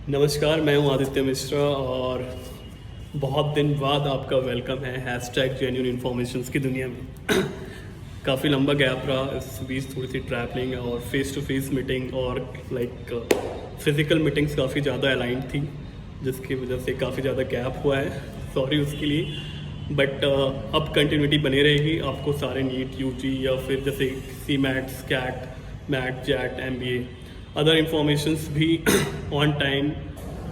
नमस्कार, मैं हूं आदित्य मिश्रा और बहुत दिन बाद आपका वेलकम है हैशटैग जेन्युइन इन्फॉर्मेशंस की दुनिया में। काफ़ी लंबा गैप रहा, इस बीच थोड़ी सी ट्रैवलिंग और फेस टू फेस मीटिंग और फिज़िकल मीटिंग्स काफ़ी ज़्यादा अलाइंड थी, जिसकी वजह से काफ़ी ज़्यादा गैप हुआ है। सॉरी उसके लिए, बट अब कंटिन्यूटी बनी रहेगी। आपको सारे नीट यूजी या फिर जैसे CMAT, SCAT, MAT, XAT, MBA, other informations भी ऑन टाइम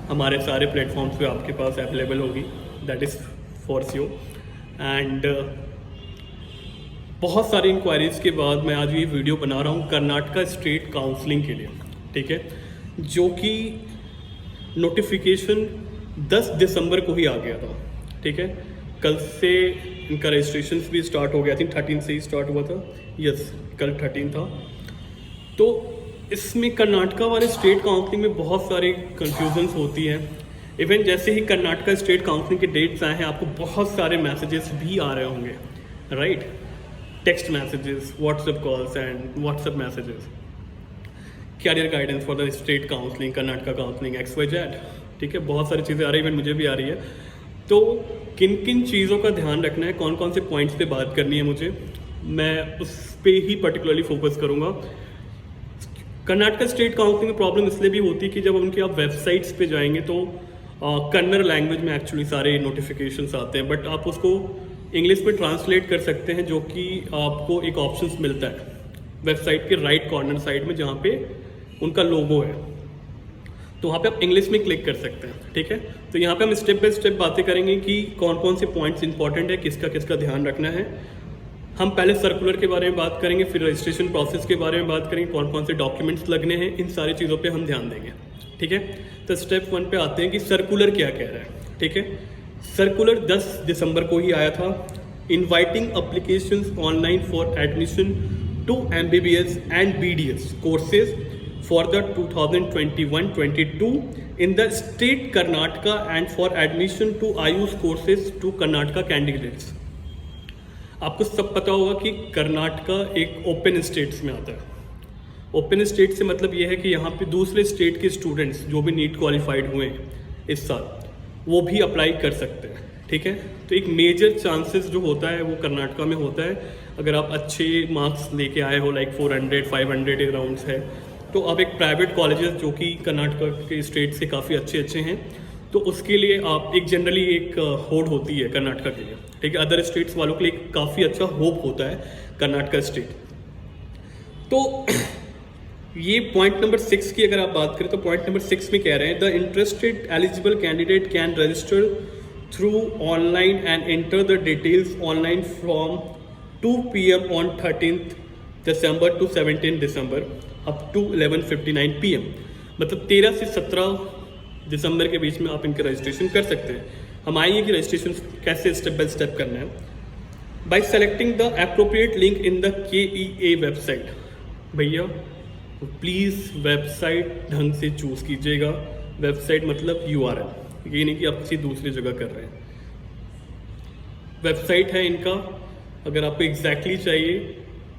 हमारे सारे प्लेटफॉर्म्स पे आपके पास अवेलेबल होगी। That is for sure. And बहुत सारी इंक्वायरीज़ के बाद मैं आज ये वीडियो बना रहा हूँ कर्नाटका स्टेट काउंसलिंग के लिए, ठीक है, जो कि नोटिफिकेशन 10 दिसंबर को ही आ गया था, ठीक है। कल से इनका रजिस्ट्रेशन भी स्टार्ट हो गया थी, 13 से ही स्टार्ट हुआ था। यस, कल 13 था। तो इसमें कर्नाटका वाले स्टेट काउंसलिंग में बहुत सारी कन्फ्यूजन्स होती हैं। इवन जैसे ही कर्नाटका स्टेट काउंसलिंग के डेट्स आए हैं, आपको बहुत सारे मैसेजेस भी आ रहे होंगे, right? Text messages, WhatsApp calls and WhatsApp messages, career guidance for the state counselling, Karnataka counselling, XYZ, ठीक है। बहुत सारी चीज़ें आ रही है, इवन मुझे भी आ रही है। तो किन किन चीज़ों का ध्यान रखना है, कौन कौन से पॉइंट्स पे बात करनी है मुझे, मैं उस पर ही पर्टिकुलरली फोकस करूँगा। कर्नाटका स्टेट काउंसलिंग में प्रॉब्लम इसलिए भी होती है कि जब उनकी आप वेबसाइट्स पे जाएंगे तो कन्नड़ लैंग्वेज में एक्चुअली सारे नोटिफिकेशंस आते हैं, बट आप उसको इंग्लिश में ट्रांसलेट कर सकते हैं, जो कि आपको एक ऑप्शंस मिलता है वेबसाइट के राइट कॉर्नर साइड में, जहाँ पे उनका लोगो है। तो वहाँ पे आप इंग्लिश में क्लिक कर सकते हैं, ठीक है। तो यहाँ पे हम स्टेप बाय स्टेप बातें करेंगे कि कौन कौन से पॉइंट्स इंपॉर्टेंट है, किसका किसका ध्यान रखना है। हम पहले सर्कुलर के बारे में बात करेंगे, फिर रजिस्ट्रेशन प्रोसेस के बारे में बात करेंगे, कौन कौन से डॉक्यूमेंट्स लगने हैं, इन सारी चीज़ों पे हम ध्यान देंगे, ठीक है। तो स्टेप 1 पे आते हैं कि सर्कुलर क्या कह रहा है, ठीक है। सर्कुलर 10 दिसंबर को ही आया था। Inviting applications online for admission to MBBS and BDS courses for the 2021-22 in the state Karnataka and for admission to AYUSH courses to Karnataka candidates. आपको सब पता होगा कि कर्नाटका एक ओपन स्टेट्स में आता है। ओपन स्टेट से मतलब ये है कि यहाँ पे दूसरे स्टेट के स्टूडेंट्स जो भी नीट क्वालिफाइड हुए हैं इस साल, वो भी अप्लाई कर सकते हैं, ठीक है। तो एक मेजर चांसेस जो होता है वो कर्नाटका में होता है। अगर आप अच्छे मार्क्स लेके आए हो, लाइक 400, 500 अराउंड्स है, तो अब एक प्राइवेट कॉलेजेस जो कि कर्नाटका के स्टेट से काफ़ी अच्छे हैं, तो उसके लिए आप एक जनरली एक होड़ होती है कर्नाटका के लिए, ठीक है। अदर स्टेट्स वालों के लिए काफ़ी अच्छा होप होता है कर्नाटका स्टेट। तो ये पॉइंट नंबर 6 की अगर आप बात करें तो पॉइंट नंबर 6 में कह रहे हैं the interested eligible candidate can register through online and enter the details online from 2 PM on 13th December to 17 December up to 11:59 PM। मतलब 13 से 17 दिसंबर के बीच में आप इनका रजिस्ट्रेशन कर सकते हैं। हम आएंगे कि रजिस्ट्रेशन कैसे स्टेप बाय स्टेप करना है। Bye selecting the appropriate link in the KEA website. भैया प्लीज़ वेबसाइट ढंग से चूज़ कीजिएगा। वेबसाइट मतलब URL, ये नहीं कि आप किसी दूसरी जगह कर रहे हैं। वेबसाइट है इनका, अगर आपको एग्जैक्टली चाहिए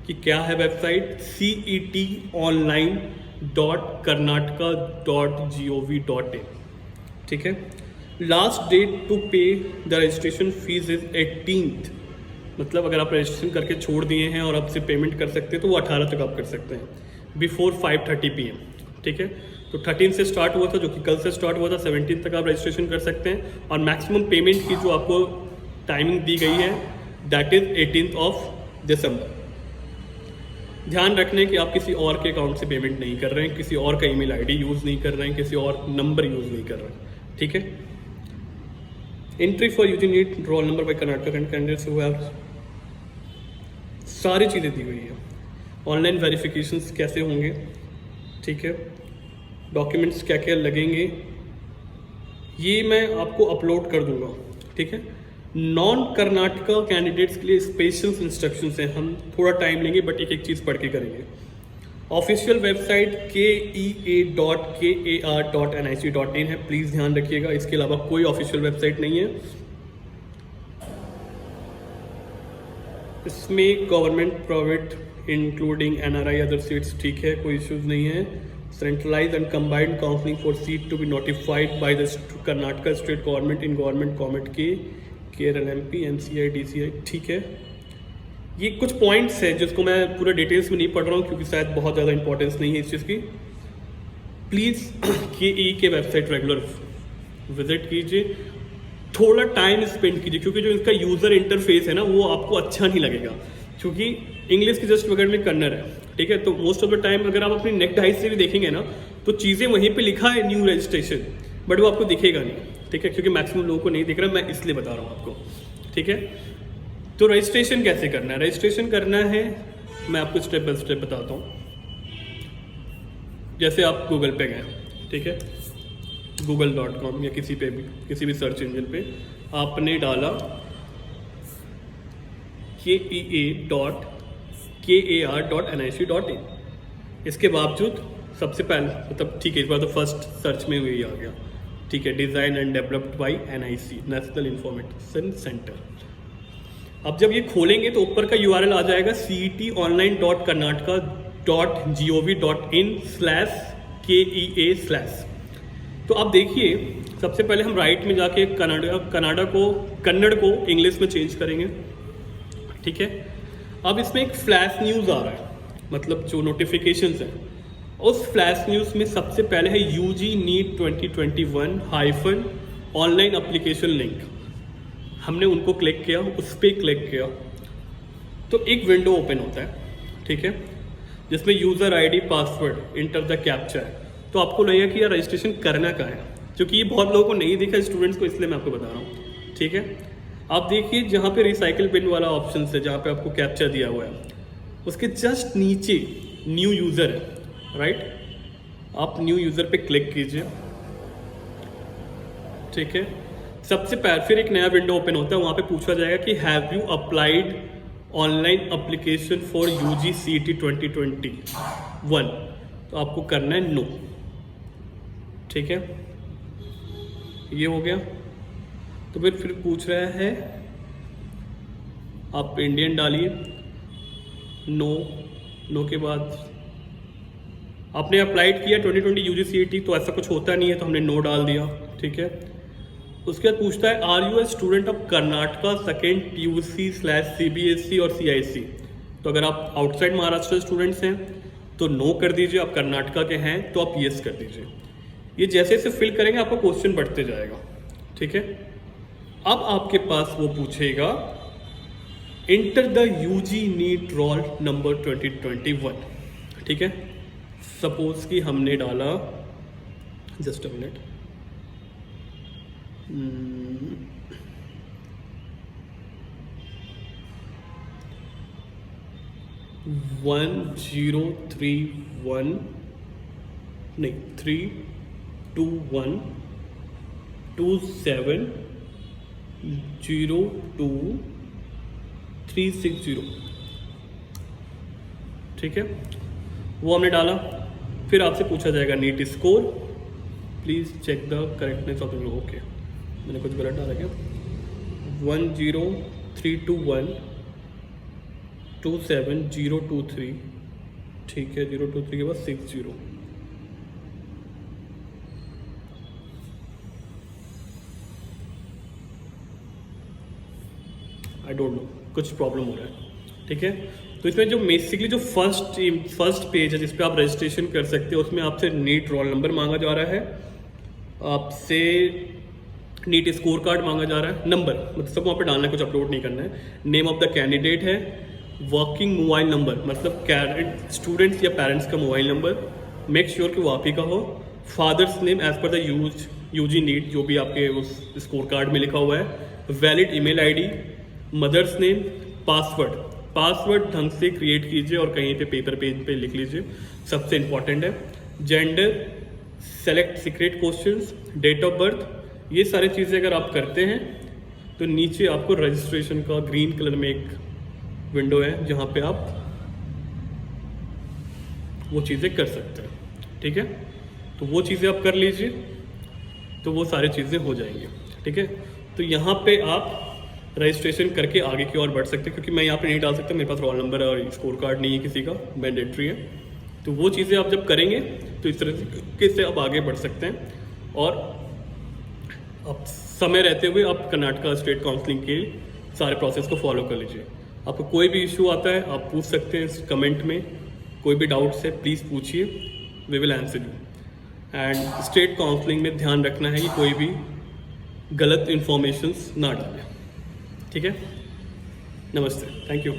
कि क्या है वेबसाइट, cetonline.karnataka.gov.in, ठीक है। लास्ट डेट टू पे the registration fees is 18th। मतलब अगर आप रजिस्ट्रेशन करके छोड़ दिए हैं और आपसे पेमेंट कर सकते हैं तो वो 18 तक आप कर सकते हैं, बिफोर 5:30 PM, ठीक है। तो 13 से स्टार्ट हुआ था, जो कि कल से स्टार्ट हुआ था, 17 तक आप रजिस्ट्रेशन कर सकते हैं। और मैक्सिमम पेमेंट की जो आपको टाइमिंग दी गई है दैट इज 18 दिसंबर। ध्यान रखने कि आप किसी और के अकाउंट से पेमेंट नहीं कर रहे हैं, किसी और का ईमेल आईडी यूज़ नहीं कर रहे हैं, किसी और नंबर यूज़ नहीं कर रहे हैं, ठीक है। Entry for UG NEET roll number by Karnataka candidates who have, सारी चीज़ें दी गई है। ऑनलाइन वेरिफिकेशंस कैसे होंगे, ठीक है, डॉक्यूमेंट्स क्या क्या लगेंगे, ये मैं आपको अपलोड कर दूंगा, ठीक है। नॉन कर्नाटका कैंडिडेट्स के लिए स्पेशल इंस्ट्रक्शंस हैं, हम थोड़ा टाइम लेंगे बट एक एक चीज़ पढ़ के करेंगे। ऑफिशियल वेबसाइट kea.kar.nic.in है, प्लीज़ ध्यान रखिएगा। इसके अलावा कोई ऑफिशियल वेबसाइट नहीं है। इसमें government, private, including NRI, other seats, ठीक है, कोई इश्यूज नहीं है। centralized and combined counseling for seat to be notified by the Karnataka state government in government comment के KRLMP NCI DCI। ठीक है, ये कुछ पॉइंट्स हैं जिसको मैं पूरे डिटेल्स में नहीं पढ़ रहा हूँ क्योंकि शायद बहुत ज़्यादा इंपॉर्टेंस नहीं है इस चीज़ की। प्लीज़ KE के वेबसाइट रेगुलर विजिट कीजिए, थोड़ा टाइम स्पेंड कीजिए क्योंकि जो इसका यूज़र इंटरफेस है ना वो आपको अच्छा नहीं लगेगा क्योंकि इंग्लिश की जस्ट बगैर में कन्नड़ है। ठीक है, तो मोस्ट ऑफ द टाइम अगर आप अपनी नेक डाइस से भी देखेंगे ना तो चीज़ें वहीं पे लिखा है न्यू रजिस्ट्रेशन, बट वो आपको दिखेगा नहीं। ठीक है, क्योंकि मैक्सिमम लोगों को नहीं दिख रहा, मैं इसलिए बता रहा हूँ आपको। ठीक है, तो रजिस्ट्रेशन कैसे करना है? रजिस्ट्रेशन करना है मैं आपको स्टेप बाय स्टेप बताता हूँ। जैसे आप गूगल पे गए, ठीक है, google.com या किसी भी सर्च इंजन पे आपने डाला KEA.KAR.NIC.in। इसके बावजूद सबसे पहले मतलब ठीक है, इस बार तो फर्स्ट सर्च में वही आ गया। ठीक है, design and developed by NIC national information centre. अब जब ये खोलेंगे तो ऊपर का URL आ जाएगा cetonline.karnataka.gov.in/KEA/। तो अब देखिए सबसे पहले हम राइट में जाके कन्नड़ को इंग्लिश में चेंज करेंगे। ठीक है, अब इसमें एक फ्लैश न्यूज़ आ रहा है, मतलब जो नोटिफिकेशंस हैं उस फ्लैश न्यूज़ में सबसे पहले है UG NEET 2021 online application link. हमने उनको क्लिक किया, उस पर क्लिक किया तो एक विंडो ओपन होता है। ठीक है, जिसमें user ID password enter the captcha है। तो आपको लगेगा कि यार रजिस्ट्रेशन करना क्या है, क्योंकि ये बहुत लोगों को नहीं दिखा स्टूडेंट्स को, इसलिए मैं आपको बता रहा हूँ। ठीक है, आप देखिए जहाँ पे रिसाइकिल बिन वाला ऑप्शन है, जहाँ पे आपको कैप्चा दिया हुआ है उसके जस्ट नीचे न्यू यूज़र है, राइट। आप न्यू यूज़र पे क्लिक कीजिए। ठीक है, सबसे पहले फिर एक नया विंडो ओपन होता है, वहाँ पे पूछा जाएगा कि have you applied online application for UG CET 2021। तो आपको करना है नो। ठीक है, ये हो गया। तो फिर पूछ रहा है आप इंडियन डालिए, नो के बाद आपने अप्लाइड किया 2020 UG CET, तो ऐसा कुछ होता नहीं है तो हमने नो डाल दिया। ठीक है, उसके बाद पूछता है are you a student of Karnataka second TUC/CBSE और CIC। तो अगर आप आउटसाइड महाराष्ट्र स्टूडेंट्स हैं तो नो कर दीजिए, आप कर्नाटका के हैं तो आप येस कर दीजिए। ये जैसे जैसे फिल करेंगे आपका क्वेश्चन बढ़ते जाएगा। ठीक है, अब आपके पास वो पूछेगा enter the UG NEET roll number 2021। ठीक है, सपोज कि हमने डाला, जस्ट अ मिनट, 1031 नहीं 3212702 ठीक है, वो हमने डाला। फिर आपसे पूछा जाएगा NEET score, please check the correctness of the. Okay, मैंने कुछ गलत डाला क्या? 10321270223। ठीक है, 023 के बाद 60। आई डोंट नो, कुछ प्रॉब्लम हो रहा है। ठीक है, तो इसमें जो बेसिकली जो फर्स्ट पेज है जिस पे आप रजिस्ट्रेशन कर सकते हो, उसमें आपसे नीट रोल नंबर मांगा जा रहा है, आपसे नीट स्कोर कार्ड मांगा जा रहा है, नंबर मतलब सब वहाँ पे डालना है, कुछ अपलोड नहीं करना है। नेम ऑफ द कैंडिडेट है, वर्किंग मोबाइल नंबर मतलब स्टूडेंट्स या पेरेंट्स का मोबाइल नंबर, मेक श्योर कि वो आप ही का हो। Father's name as per the UG NEET जो भी आपके उस स्कोर कार्ड में लिखा हुआ है, valid email ID, mother's name, password ढंग से क्रिएट कीजिए और कहीं पे पेपर पेज पे लिख लीजिए, सबसे इंपॉर्टेंट है। Gender, select secret questions, date of birth, ये सारी चीज़ें अगर आप करते हैं तो नीचे आपको रजिस्ट्रेशन का ग्रीन कलर में एक विंडो है जहाँ पे आप वो चीज़ें कर सकते हैं। ठीक है, तो वो चीज़ें आप कर लीजिए तो वो सारी चीज़ें हो जाएंगी। ठीक है, तो यहाँ पे आप रजिस्ट्रेशन करके आगे की ओर बढ़ सकते हैं, क्योंकि मैं यहाँ पे नहीं डाल सकता, मेरे पास रोल नंबर और स्कोर कार्ड नहीं है किसी का, मैंडेटरी है। तो वो चीज़ें आप जब करेंगे तो इस तरीके से आप आगे बढ़ सकते हैं। और अब समय रहते हुए आप कर्नाटका स्टेट काउंसलिंग के सारे प्रोसेस को फॉलो कर लीजिए। आपको कोई भी इशू आता है आप पूछ सकते हैं कमेंट में, कोई भी डाउट्स है प्लीज़ पूछिए, we will answer you. And state counselling में ध्यान रखना है कि कोई भी गलत इन्फॉर्मेशंस ना डालें, ठीक है। नमस्ते, थैंक यू।